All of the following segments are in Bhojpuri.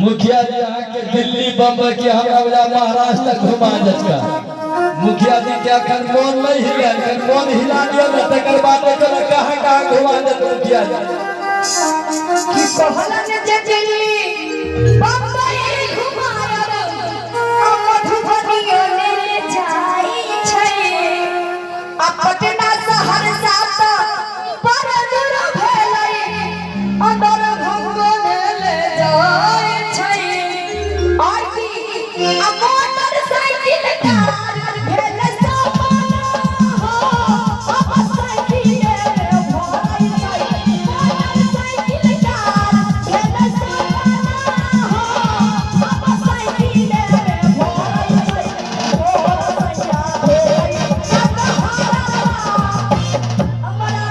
मुखिया जी यहाँ के दिल्ली बम्बई के हमरा महाराष्ट्र तक घुमा दे। मुखिया जी क्या कौन नहीं हिला, कौन हिला दिया ना तकर बाद कहाँ कहाँ घुमा दे मुखिया जी कि कहलन जे दिल्ली बम्बई घुमायब आ मधुबनियो ले जाई छै आ पटना सहरसा त बड़ दूर भेलै अंदर भंगो ले जाई छै आकी आ मोटरसाइकिल कार भेल सपना हो अब साइकिल भोरै छै मोटरसाइकिल कार भेल सपना हो अब साइकिल भोरै छै ओ सैया भेलै हमरा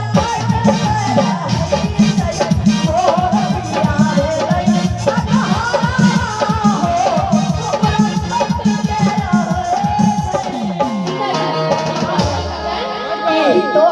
तो